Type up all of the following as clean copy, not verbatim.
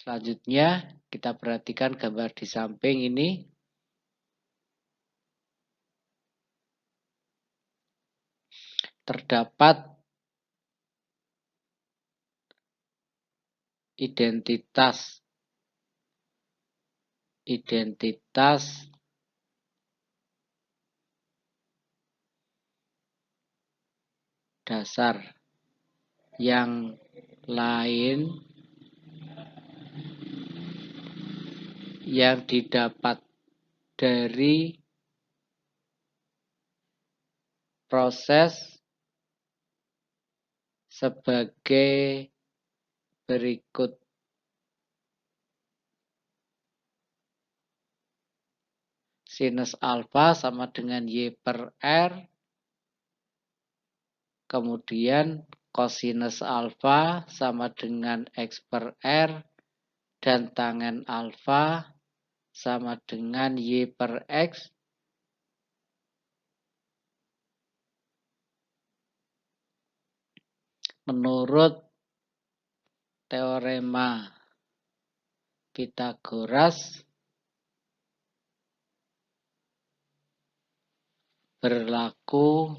Selanjutnya kita perhatikan gambar di samping ini. Terdapat identitas dasar yang lain yang didapat dari proses sebagai berikut. Sinus alfa sama dengan Y per R. Kemudian kosinus alfa sama dengan X per R. Dan tangen alfa sama dengan Y per X. Menurut teorema Pythagoras, berlaku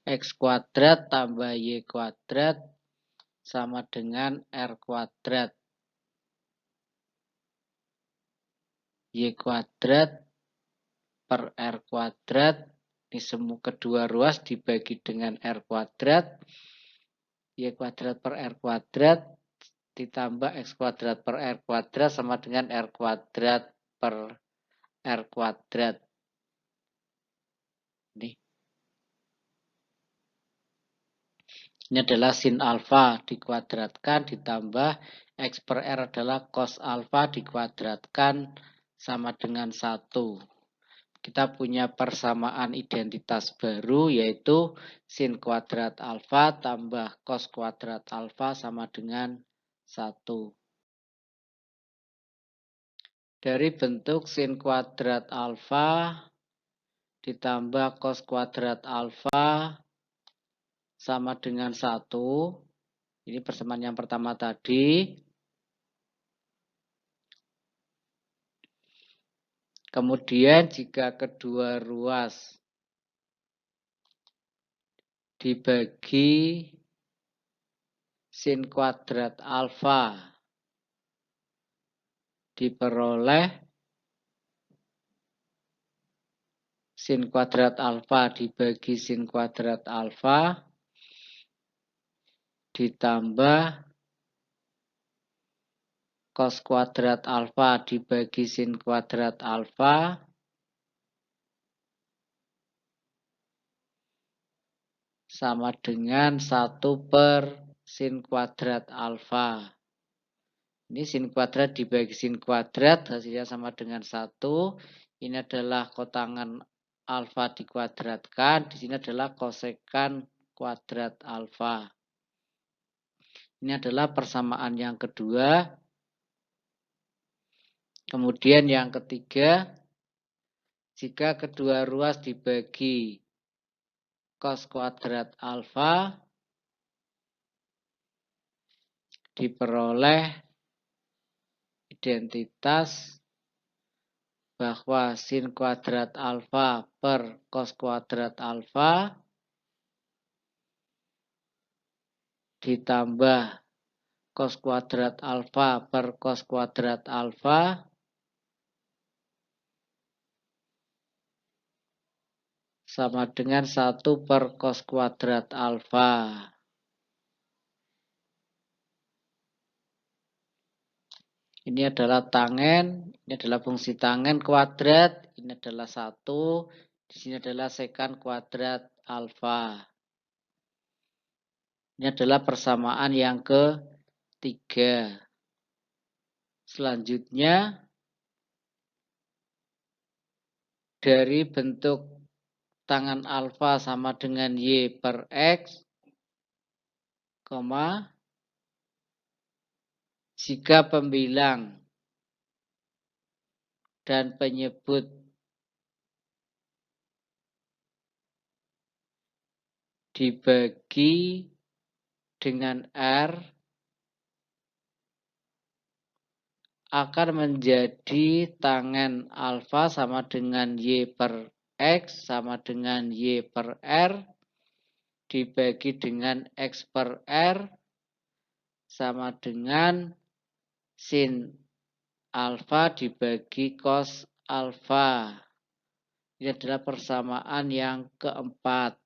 X kuadrat tambah Y kuadrat sama dengan R kuadrat. Y kuadrat per R kuadrat. Ini semua kedua ruas dibagi dengan R kuadrat. Y kuadrat per R kuadrat ditambah X kuadrat per R kuadrat sama dengan R kuadrat per R kuadrat. Ini adalah sin alfa dikuadratkan ditambah X per R adalah cos alfa dikuadratkan sama dengan 1. Kita punya persamaan identitas baru yaitu sin kuadrat alfa tambah cos kuadrat alfa sama dengan 1. Dari bentuk sin kuadrat alfa ditambah cos kuadrat alfa sama dengan 1. Ini persamaan yang pertama tadi. Kemudian jika kedua ruas dibagi sin kuadrat alfa diperoleh sin kuadrat alfa dibagi sin kuadrat alfa ditambah cos kuadrat alfa dibagi sin kuadrat alfa sama dengan 1 per sin kuadrat alfa. Ini sin kuadrat dibagi sin kuadrat hasilnya sama dengan 1. Ini adalah kotangan alfa dikuadratkan. Di sini adalah kosekan kuadrat alfa. Ini adalah persamaan yang kedua. Kemudian yang ketiga, jika kedua ruas dibagi cos kuadrat alfa, diperoleh identitas bahwa sin kuadrat alfa per cos kuadrat alfa ditambah cos kuadrat alfa per cos kuadrat alfa sama dengan 1 per cos kuadrat alfa. Ini adalah tangen, ini adalah fungsi tangen kuadrat, ini adalah 1, di sini adalah sekan kuadrat alfa. Ini adalah persamaan yang ketiga. Selanjutnya, dari bentuk tangen alfa sama dengan Y per X, jika pembilang dan penyebut dibagi dengan R akan menjadi tangen alfa sama dengan Y per X sama dengan Y per R dibagi dengan X per R sama dengan sin alfa dibagi cos alfa. Ini adalah persamaan yang keempat.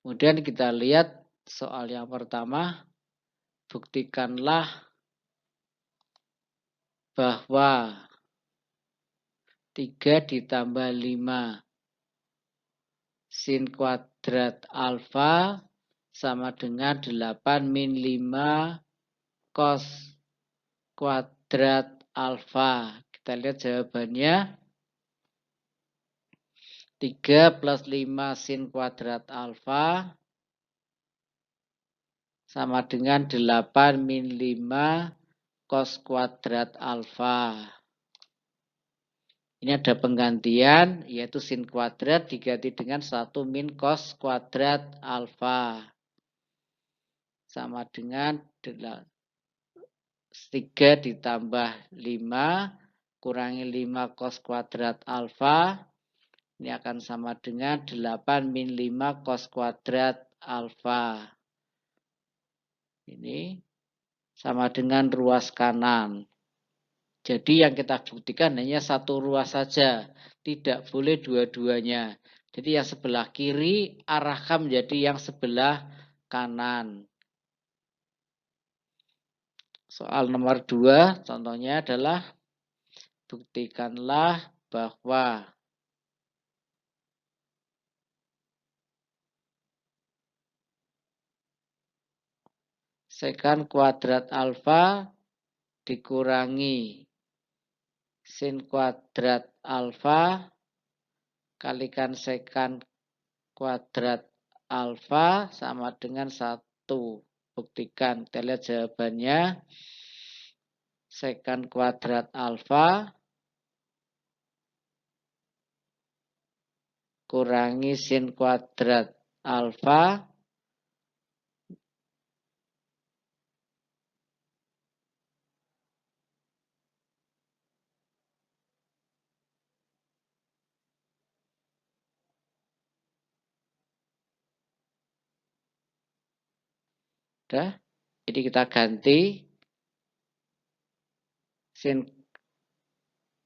Kemudian kita lihat soal yang pertama. Buktikanlah bahwa 3 ditambah 5 sin kuadrat alfa sama dengan 8 min 5 cos kuadrat alfa. Kita lihat jawabannya. 3 plus 5 sin kuadrat alfa sama dengan 8 min 5 cos kuadrat alfa. Ini ada penggantian, yaitu sin kuadrat diganti dengan 1 min cos kuadrat alfa. Sama dengan 3 ditambah 5 kurangi 5 cos kuadrat alfa. Ini akan sama dengan 8 min 5 cos kuadrat alfa. Ini sama dengan ruas kanan. Jadi yang kita buktikan hanya satu ruas saja. Tidak boleh dua-duanya. Jadi yang sebelah kiri arahkan menjadi yang sebelah kanan. Soal nomor 2 contohnya adalah buktikanlah bahwa sekant kuadrat alfa dikurangi sin kuadrat alfa kalikan sekant kuadrat alfa sama dengan 1. Buktikan. Kita lihat jawabannya. Sekant kuadrat alfa kurangi sin kuadrat alfa udah. Jadi kita ganti sin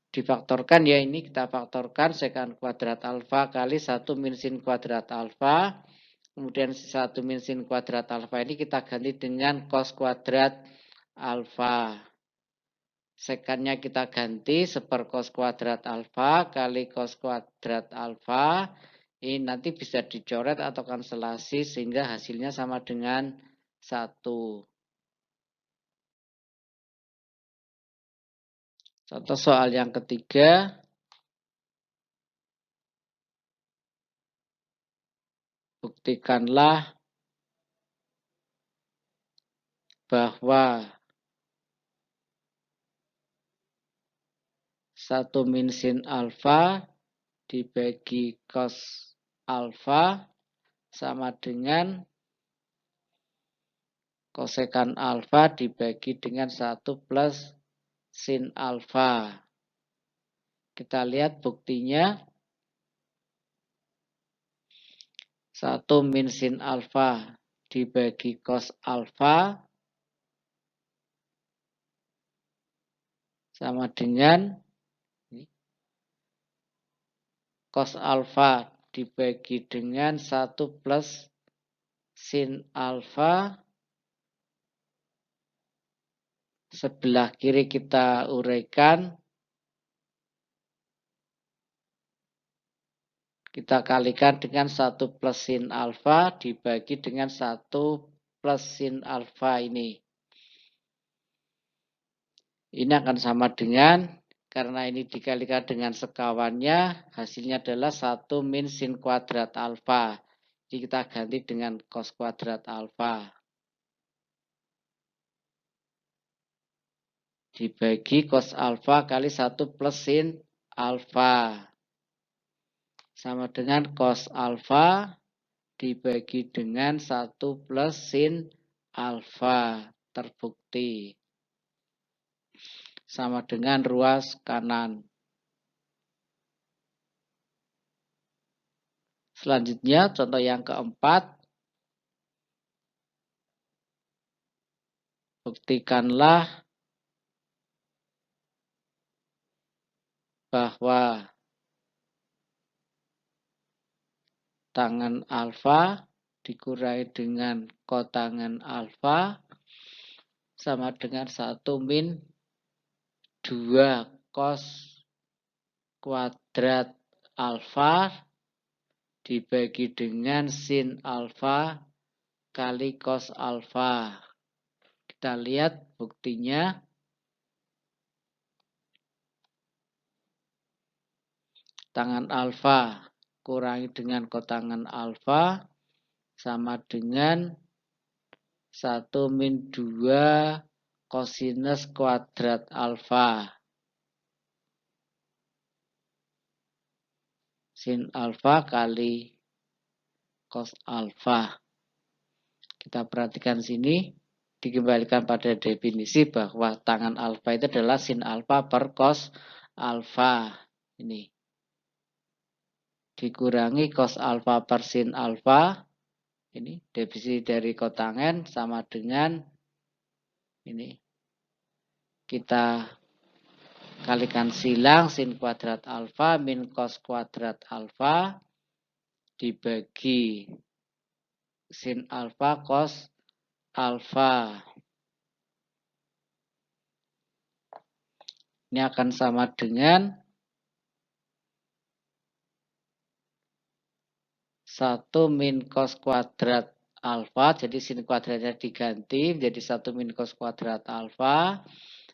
difaktorkan ya, ini kita faktorkan sekant kuadrat alfa kali 1 min sin kuadrat alfa. Kemudian 1 min sin kuadrat alfa ini kita ganti dengan cos kuadrat alfa. Sekantnya kita ganti seper cos kuadrat alfa kali cos kuadrat alfa. Ini nanti bisa dicoret atau kanselasi sehingga hasilnya sama dengan 1. Contoh soal yang ketiga. Buktikanlah bahwa 1 min sin alfa dibagi cos alfa sama dengan kosekan alfa dibagi dengan 1 plus sin alfa. Kita lihat buktinya. 1 min sin alfa dibagi cos alfa sama dengan cos alfa dibagi dengan 1 plus sin alfa. Sebelah kiri kita uraikan. Kita kalikan dengan 1 plus sin alfa dibagi dengan 1 plus sin alfa ini. Ini akan sama dengan, karena ini dikalikan dengan sekawannya, hasilnya adalah 1 min sin kuadrat alfa. Jadi kita ganti dengan cos kuadrat alfa. Dibagi cos alfa kali 1 plus sin alfa. sama dengan cos alfa dibagi dengan 1 plus sin alfa. Terbukti. Sama dengan ruas kanan. Selanjutnya contoh yang keempat. Buktikanlah bahwa tangen alfa dikurangi dengan kotangen alfa sama dengan 1 min 2 cos kuadrat alfa dibagi dengan sin alfa kali cos alfa. Kita lihat buktinya. Tangen alfa kurangi dengan kotangen alfa sama dengan 1 min 2 kosinus kuadrat alfa. Sin alfa kali cos alfa. Kita perhatikan sini, dikembalikan pada definisi bahwa tangen alfa itu adalah sin alfa per cos alfa. Ini. Dikurangi cos alfa per sin alfa. Ini definisi dari kotangen sama dengan ini. Kita kalikan silang sin kuadrat alfa min cos kuadrat alfa dibagi sin alfa cos alfa. Ini akan sama dengan 1 min cos kuadrat alfa. Jadi sin kuadratnya diganti menjadi 1 min cos kuadrat alfa.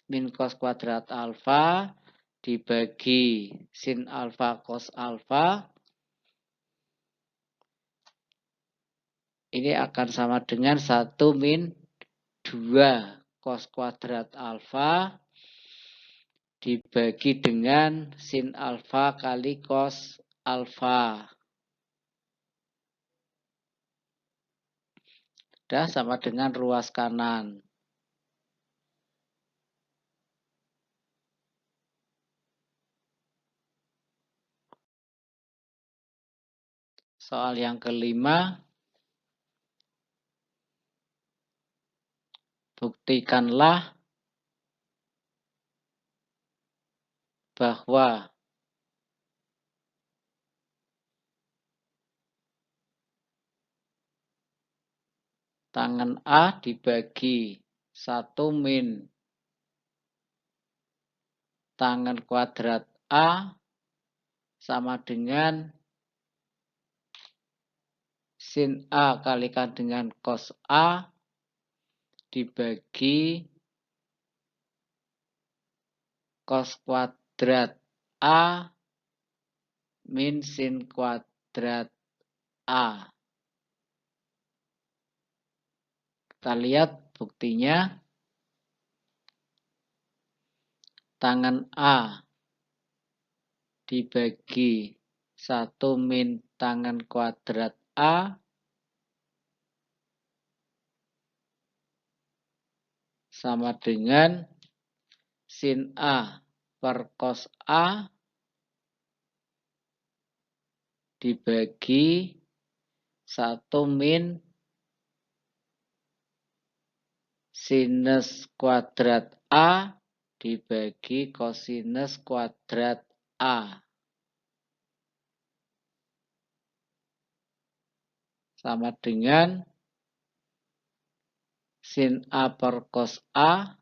Min cos kuadrat alfa dibagi sin alfa cos alfa. Ini akan sama dengan 1 min 2 cos kuadrat alfa dibagi dengan sin alfa kali cos alfa. Sudah sama dengan ruas kanan. Soal yang kelima. Buktikanlah bahwa tangen A dibagi 1 min tangen kuadrat A sama dengan sin A kalikan dengan cos A dibagi cos kuadrat A min sin kuadrat A. Kita lihat buktinya. Tangen A dibagi 1 min tangen kuadrat A sama dengan sin A per cos A dibagi 1 min sinus kuadrat A dibagi kosinus kuadrat A. Sama dengan sin A per cos A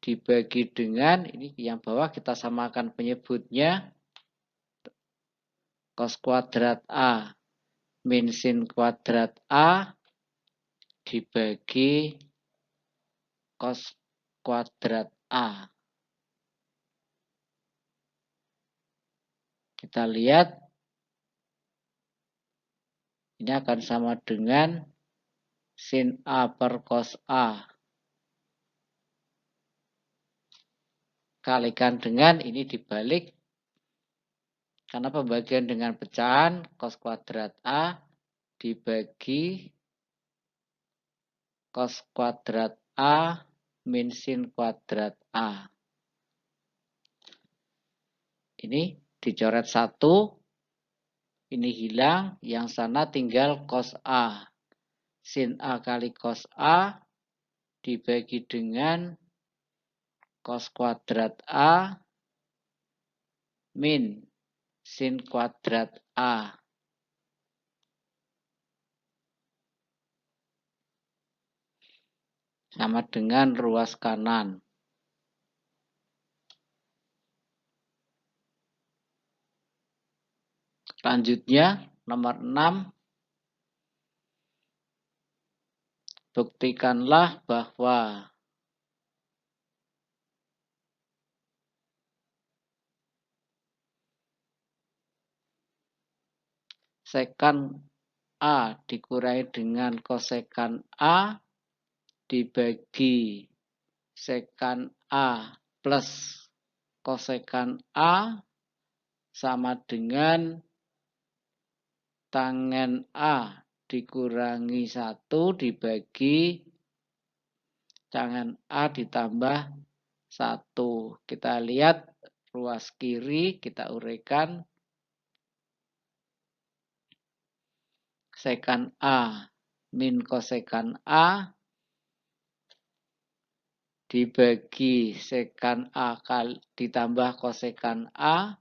dibagi dengan, ini yang bawah kita samakan penyebutnya, cos kuadrat A min sin kuadrat A dibagi cos kuadrat A. Kita lihat, ini akan sama dengan sin A per cos A. Kalikan dengan ini dibalik. Karena pembagian dengan pecahan cos kuadrat A dibagi cos kuadrat A min sin kuadrat A. Ini dicoret 1, ini hilang, yang sana tinggal cos A. Sin A kali cos A dibagi dengan cos kuadrat A min sin kuadrat A. Sama dengan ruas kanan. Selanjutnya, nomor 6. Buktikanlah bahwa sekan A dikurangi dengan kosekan A dibagi sekan A plus kosekan A sama dengan tangen A dikurangi 1 dibagi tangen A ditambah 1. Kita lihat ruas kiri, kita uraikan. Sekan A min kosekan A dibagi sekan A ditambah kosekan A.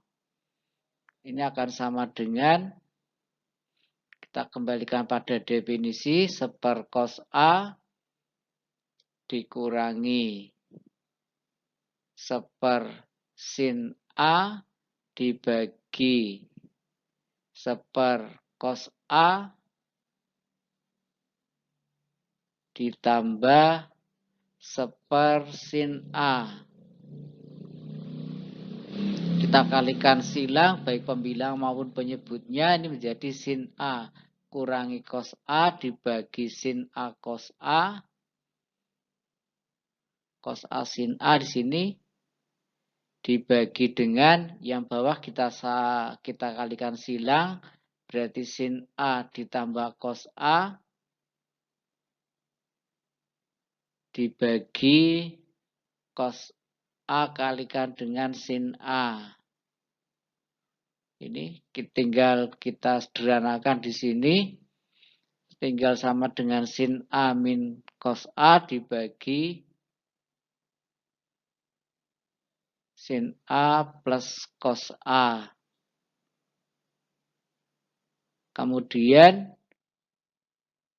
Ini akan sama dengan, kita kembalikan pada definisi, seper cos A dikurangi seper sin A dibagi seper cos A ditambah seper sin A. Kita kalikan silang baik pembilang maupun penyebutnya, ini menjadi sin A kurangi cos A dibagi sin A cos A. Cos A sin A di sini dibagi dengan yang bawah kita kalikan silang, berarti sin A ditambah cos A dibagi cos A kalikan dengan sin A. Ini tinggal kita sederhanakan di sini. Tinggal sama dengan sin A min cos A dibagi sin A plus cos A. Kemudian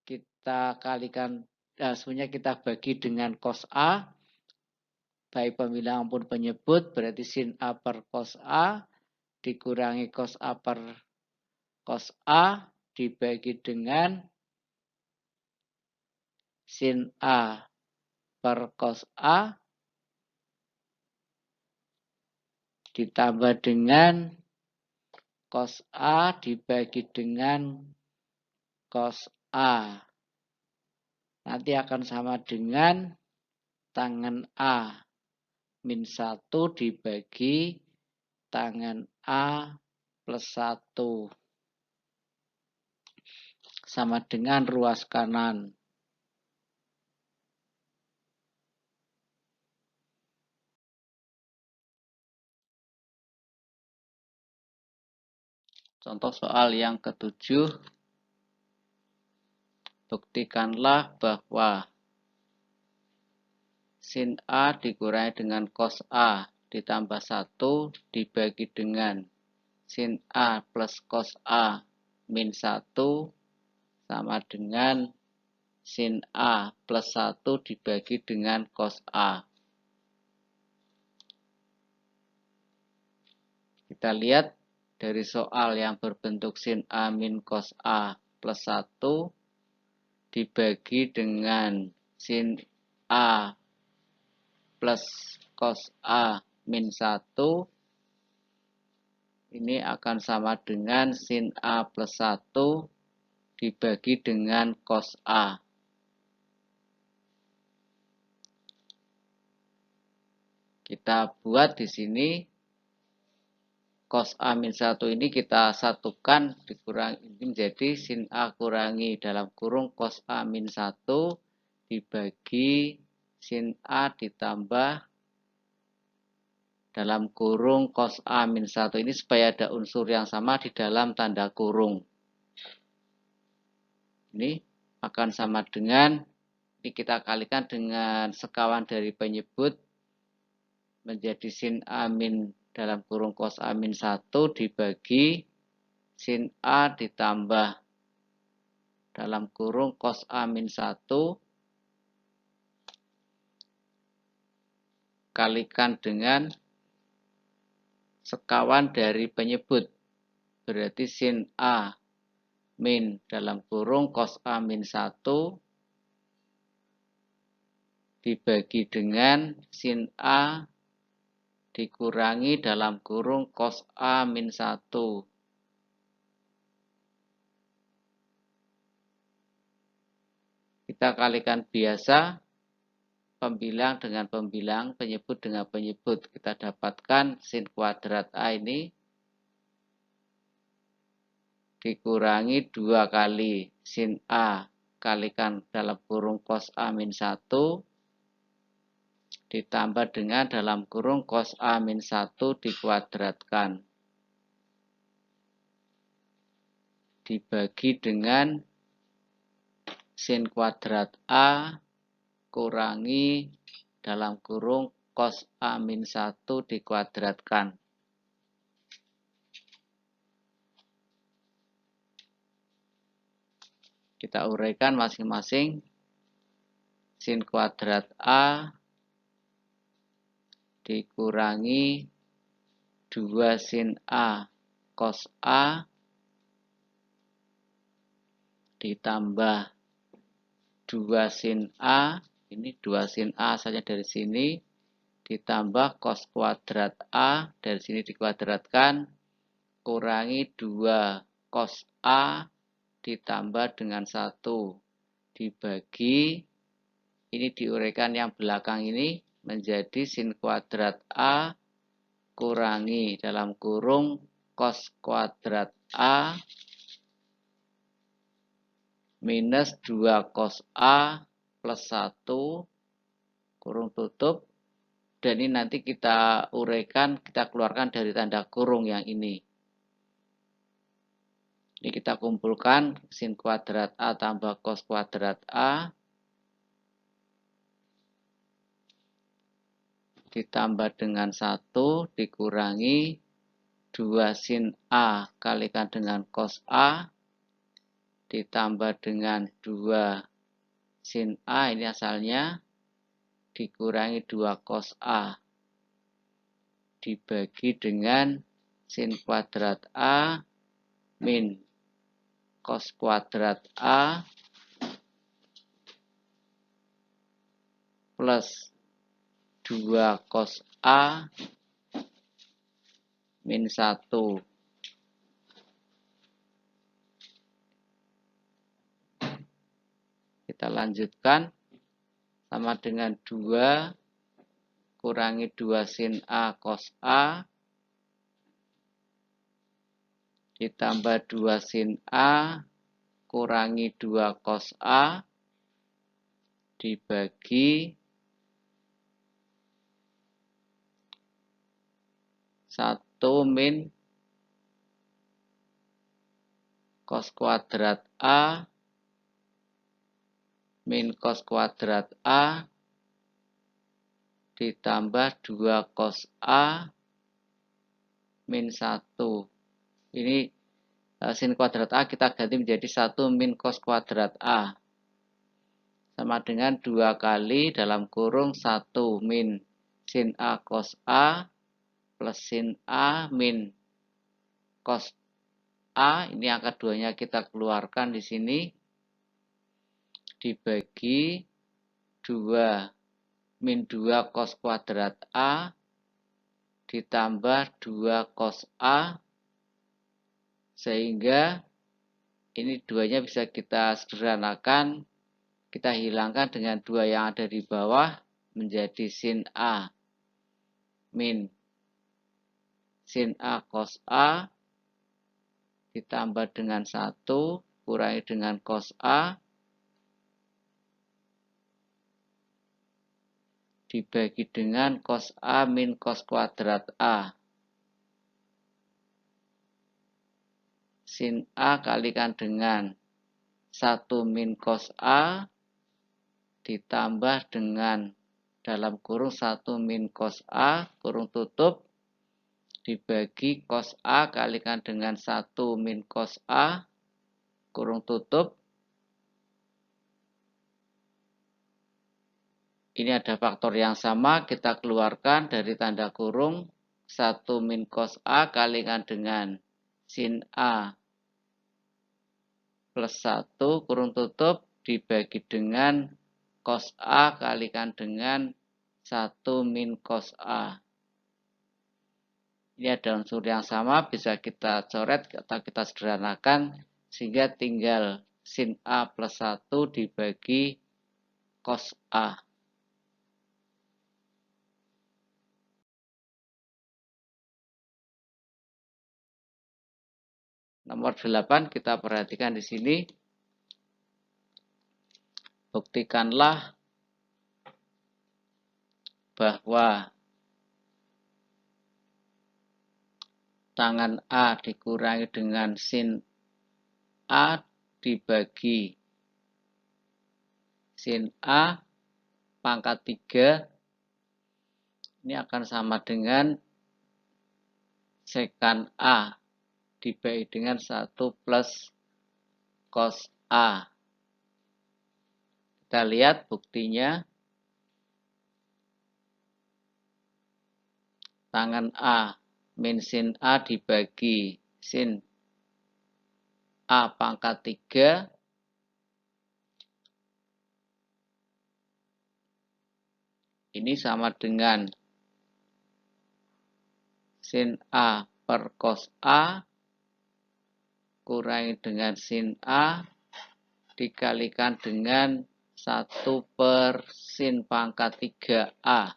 kita kalikan, sebenarnya kita bagi dengan cos A. Baik pembilang maupun penyebut, berarti sin A per cos A dikurangi cos A per cos A dibagi dengan sin A per cos A ditambah dengan cos A dibagi dengan cos A. Nanti akan sama dengan tangen A min 1 dibagi tangen A plus 1. Sama dengan ruas kanan. Contoh soal yang ke-7. Buktikanlah bahwa sin A dikurangi dengan cos A ditambah 1 dibagi dengan sin A plus cos A min 1 sama dengan sin A plus 1 dibagi dengan cos A. Kita lihat dari soal yang berbentuk sin A min cos A plus 1 dibagi dengan sin A plus cos A min 1. Ini akan sama dengan sin A plus 1 dibagi dengan cos A. Kita buat di sini cos A min 1 ini kita satukan dikurangi menjadi sin A kurangi dalam kurung cos A min 1 dibagi sin A ditambah dalam kurung cos A min 1 ini supaya ada unsur yang sama di dalam tanda kurung. Ini akan sama dengan, ini kita kalikan dengan sekawan dari penyebut menjadi sin A min dalam kurung cos A min 1 dibagi sin A ditambah dalam kurung cos A min 1 kalikan dengan sekawan dari penyebut. Berarti sin A min dalam kurung cos A min 1 dibagi dengan sin A dikurangi dalam kurung cos A min 1. Kita kalikan biasa, pembilang dengan pembilang, penyebut dengan penyebut. Kita dapatkan sin kuadrat A ini dikurangi 2 kali sin A kalikan dalam kurung cos A min 1 ditambah dengan dalam kurung cos A min 1 dikuadratkan. Dibagi dengan sin kuadrat A kurangi dalam kurung cos A min 1 dikuadratkan. Kita uraikan masing-masing. Sin kuadrat A dikurangi 2 sin A cos A ditambah 2 sin A, ini 2 sin A saja dari sini, ditambah cos kuadrat A, dari sini dikuadratkan, kurangi 2 cos A ditambah dengan 1, dibagi, ini diuraikan yang belakang ini, menjadi sin kuadrat A kurangi dalam kurung cos kuadrat A minus 2 cos A plus 1 kurung tutup, dan ini nanti kita uraikan, kita keluarkan dari tanda kurung yang ini. Ini kita kumpulkan sin kuadrat A tambah cos kuadrat A ditambah dengan 1 dikurangi 2 sin A kalikan dengan cos A ditambah dengan 2 sin A, ini asalnya, dikurangi 2 cos A dibagi dengan sin kuadrat A min cos kuadrat A plus 2 cos A min 1. Kita lanjutkan, sama dengan 2 kurangi 2 sin A cos A ditambah 2 sin A kurangi 2 cos A dibagi 1 min cos kuadrat A min cos kuadrat A ditambah 2 cos A min 1. Ini sin kuadrat A kita ganti menjadi 1 min cos kuadrat A. Sama dengan 2 kali dalam kurung 1 min sin A cos A plus sin A min cos A, ini angka 2-nya kita keluarkan di sini, dibagi 2 min 2 cos kuadrat A ditambah 2 cos A, sehingga ini 2-nya bisa kita sederhanakan, kita hilangkan dengan 2 yang ada di bawah menjadi sin A min sin A cos A ditambah dengan 1 kurangi dengan cos A dibagi dengan cos A min cos kuadrat A. Sin A kalikan dengan 1 min cos A ditambah dengan dalam kurung 1 min cos A kurung tutup dibagi cos A kalikan dengan 1 min cos A kurung tutup. Ini ada faktor yang sama, kita keluarkan dari tanda kurung 1 min cos A kalikan dengan sin A plus 1 kurung tutup dibagi dengan cos A kalikan dengan 1 min cos A. Ini ada unsur yang sama, bisa kita coret atau kita sederhanakan sehingga tinggal sin A plus 1 dibagi cos A. Nomor 8 kita perhatikan di sini. Buktikanlah bahwa tangan A dikurangi dengan sin A dibagi sin A pangkat 3. Ini akan sama dengan sekan A dibagi dengan 1 plus cos A. Kita lihat buktinya. Tangan A min sin A dibagi sin A pangkat 3. Ini sama dengan sin A per cos A kurangi dengan sin A dikalikan dengan 1 per sin pangkat 3A.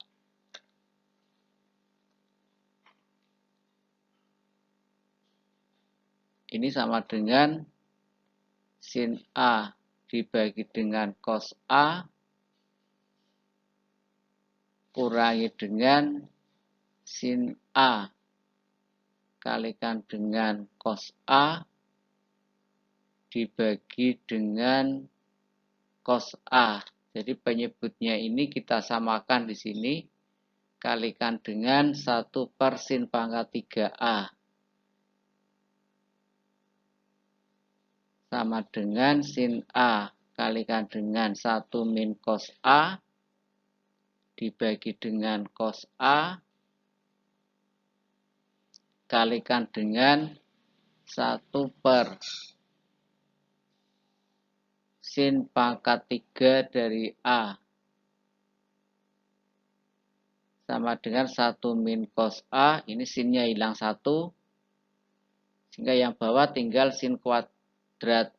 Ini sama dengan sin A dibagi dengan cos A kurangi dengan sin A kalikan dengan cos A dibagi dengan cos A. Jadi penyebutnya ini kita samakan di sini kalikan dengan 1 per sin pangkat 3A. Sama dengan sin A kalikan dengan 1 min cos A dibagi dengan cos A kalikan dengan 1 per sin pangkat 3 dari A. Sama dengan 1 min cos A, ini sinnya hilang 1. Sehingga yang bawah tinggal sin kuadrat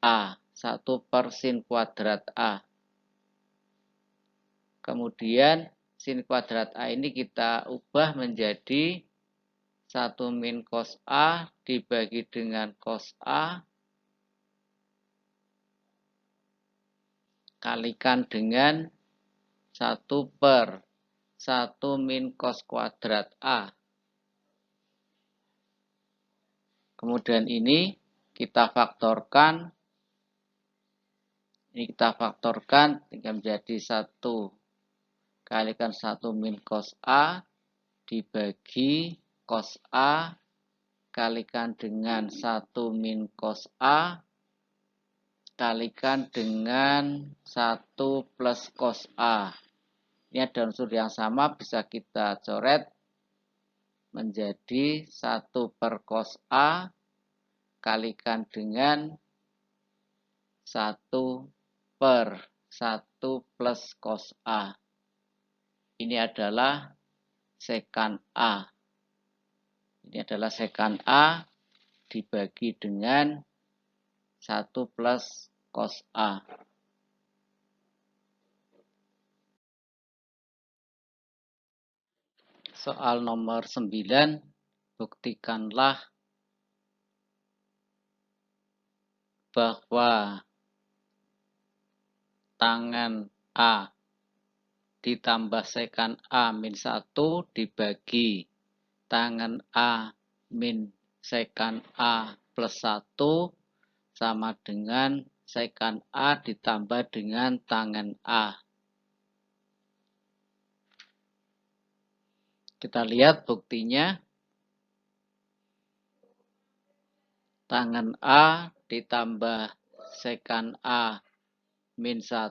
A. 1 per sin kuadrat A. Kemudian sin kuadrat A ini kita ubah menjadi 1 min cos A dibagi dengan cos A kalikan dengan 1 per 1 min cos kuadrat A. Kemudian ini kita faktorkan. Ini kita faktorkan hingga menjadi 1 kalikan 1 min cos A dibagi cos A kalikan dengan 1 min cos A kalikan dengan 1 plus cos A. Ini ada unsur yang sama, bisa kita coret menjadi 1 per cos A kalikan dengan 1 per 1 plus cos A. Ini adalah sekan A. Ini adalah sekan A dibagi dengan 1 plus cos A. Soal nomor 9, buktikanlah bahwa tangan A ditambah sekan A min 1 dibagi tangan A min sekan A plus 1 sama dengan sekan A ditambah dengan tangan A. Kita lihat buktinya. Tangan A ditambah sekan A min 1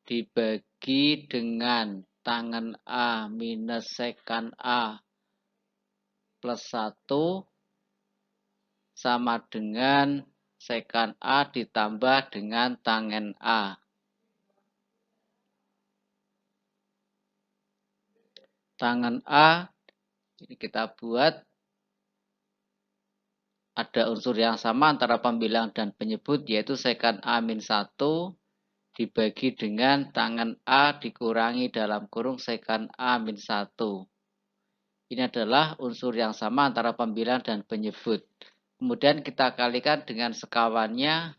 dibagi dengan tangan A minus sekan A plus 1 sama dengan sekan A ditambah dengan tangan A. Tangan A, ini kita buat ada unsur yang sama antara pembilang dan penyebut, yaitu sekan A min 1 dibagi dengan tangan A dikurangi dalam kurung sekan A min 1. Ini adalah unsur yang sama antara pembilang dan penyebut. Kemudian kita kalikan dengan sekawannya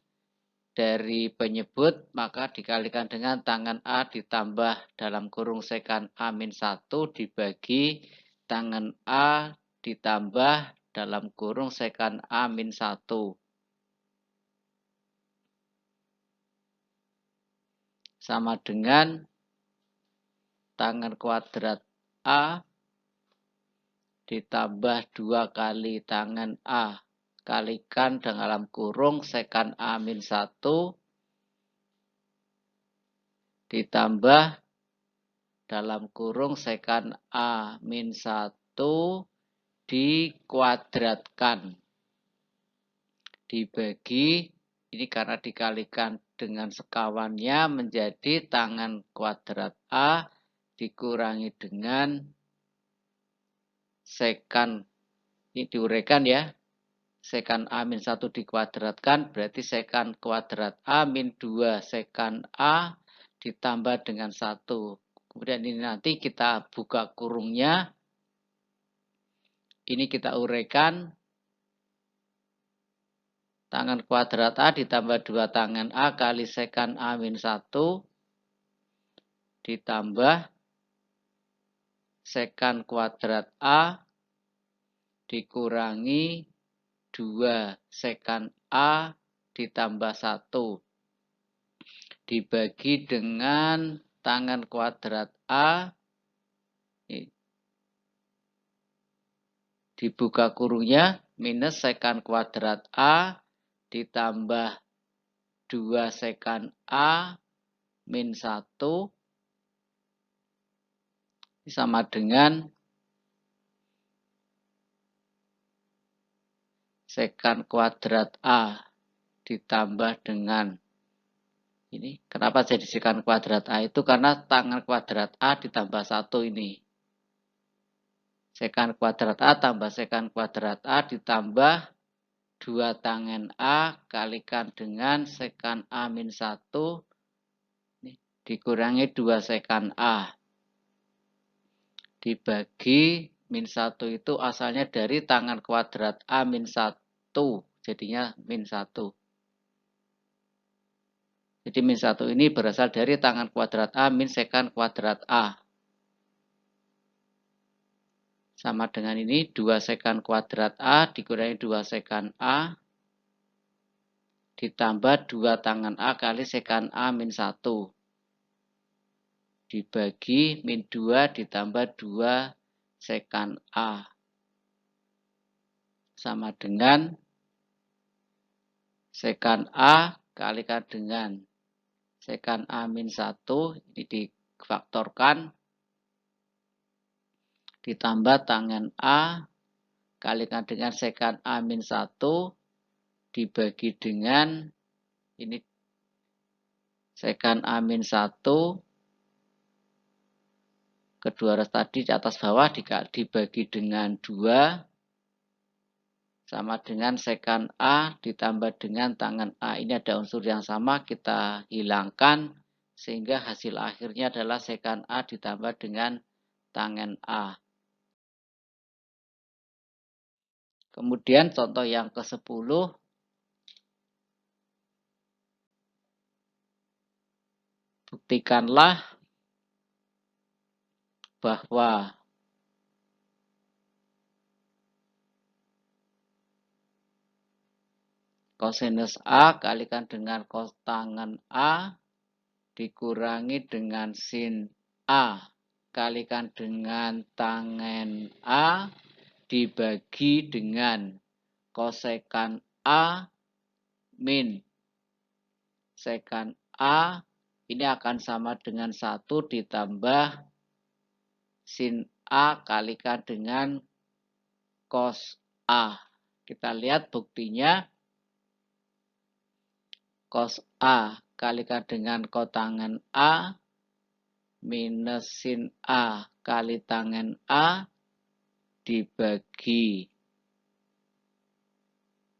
dari penyebut, maka dikalikan dengan tangan A ditambah dalam kurung sekan A min 1 dibagi tangan A ditambah dalam kurung sekan A min 1. Sama dengan tangan kuadrat A ditambah 2 kali tangan A kalikan dalam kurung sekan A min 1 ditambah dalam kurung sekan A min 1 dikuadratkan. Dibagi, ini karena dikalikan dengan sekawannya menjadi tangan kuadrat A dikurangi dengan sekan, ini diuraikan ya, sekan A min 1 dikuadratkan berarti sekan kuadrat A min 2 sekan A ditambah dengan 1. Kemudian ini nanti kita buka kurungnya, ini kita uraikan, tangan kuadrat A ditambah 2 tangan A kali sekan A min 1 ditambah sekan kuadrat A dikurangi 2 sekan A ditambah 1 dibagi dengan tangan kuadrat A, dibuka kurungnya, minus sekan kuadrat A ditambah 2 sekan A min 1 sama dengan sekan kuadrat A ditambah dengan ini. Kenapa jadi sekan kuadrat A? Itu karena tangan kuadrat A ditambah 1 ini. Sekan kuadrat A tambah sekan kuadrat A ditambah 2 tangan A kalikan dengan sekan A min 1 dikurangi 2 sekan A. Dibagi min 1 itu asalnya dari tangan kuadrat A min 1. Jadinya min 1. Jadi min 1 ini berasal dari tangan kuadrat A min sekan kuadrat A. Sama dengan ini 2 sekan kuadrat A dikurangi 2 sekan A ditambah 2 tangan A kali sekan A min 1. Dibagi min 2 ditambah 2 sekan A. Sama dengan sekan A kalikan dengan sekan A min 1, ini difaktorkan, ditambah tangan A kalikan dengan sekan A min 1, dibagi dengan ini sekan A min 1, kedua ruas tadi di atas bawah dibagi dengan 2, sama dengan sekan A ditambah dengan tangan A. Ini ada unsur yang sama, kita hilangkan sehingga hasil akhirnya adalah sekan A ditambah dengan tangan A. Kemudian contoh yang ke-10, buktikanlah bahwa kosinus A kalikan dengan kotangen A dikurangi dengan sin A kalikan dengan tangen A dibagi dengan kosekan A min sekan A ini akan sama dengan 1 ditambah sin A kalikan dengan cos A. Kita lihat buktinya. Cos A kalikan dengan kotangen A minus sin A kali tangen A dibagi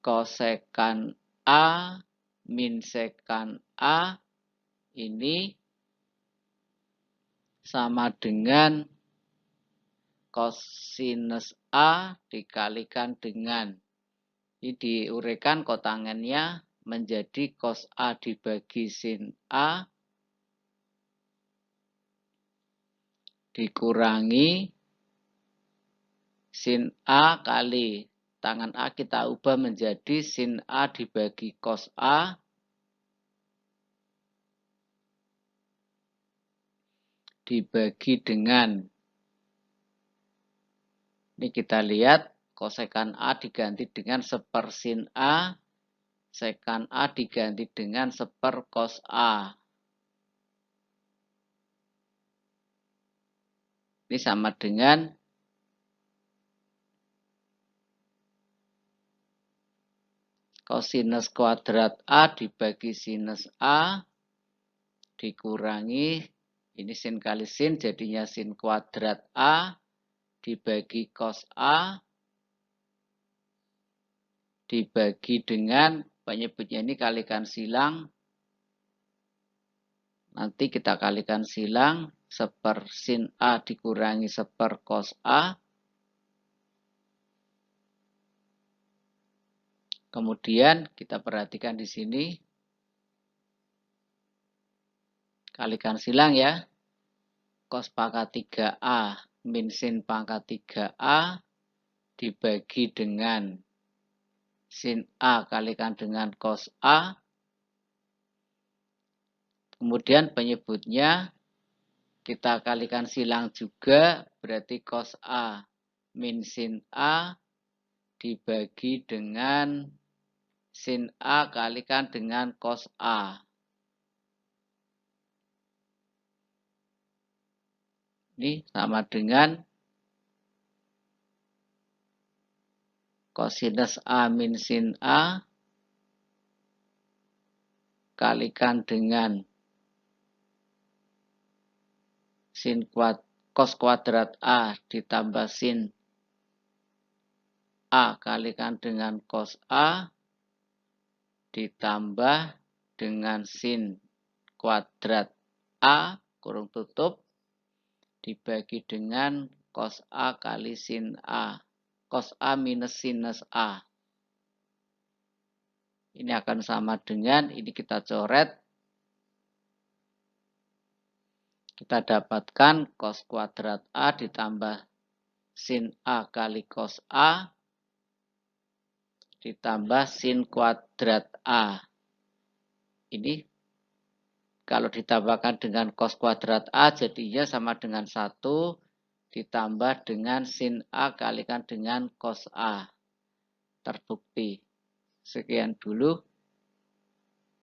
kosekan A min sekan A ini sama dengan kosinus A dikalikan dengan, ini diuraikan kotangennya menjadi cos A dibagi sin A dikurangi sin A kali tangan A kita ubah menjadi sin A dibagi cos A dibagi dengan, ini kita lihat kosekan A diganti dengan seper sin A, sekan A diganti dengan seper cos A. Ini sama dengan kosinus kuadrat A dibagi sinus A dikurangi, ini sin kali sin jadinya sin kuadrat A dibagi cos A dibagi dengan, penyebutnya ini kalikan silang. Nanti kita kalikan silang, seper sin A dikurangi seper cos A. Kemudian kita perhatikan di sini. Kalikan silang ya. Cos pangkat 3A min sin pangkat 3A dibagi dengan sin A kalikan dengan cos A. Kemudian penyebutnya kita kalikan silang juga, berarti cos A min sin A dibagi dengan sin A kalikan dengan cos A. Ini sama dengan kosinus A min sin A kalikan dengan sin cos kuadrat A ditambah sin A kalikan dengan cos A ditambah dengan sin kuadrat A kurung tutup dibagi dengan cos A kali sin A. Cos A minus sinus A. Ini akan sama dengan, ini kita coret. Kita dapatkan cos kuadrat A ditambah sin A kali cos A ditambah sin kuadrat A. Ini kalau ditambahkan dengan cos kuadrat A jadinya sama dengan 1 ditambah dengan sin A kalikan dengan cos A. Terbukti. Sekian dulu.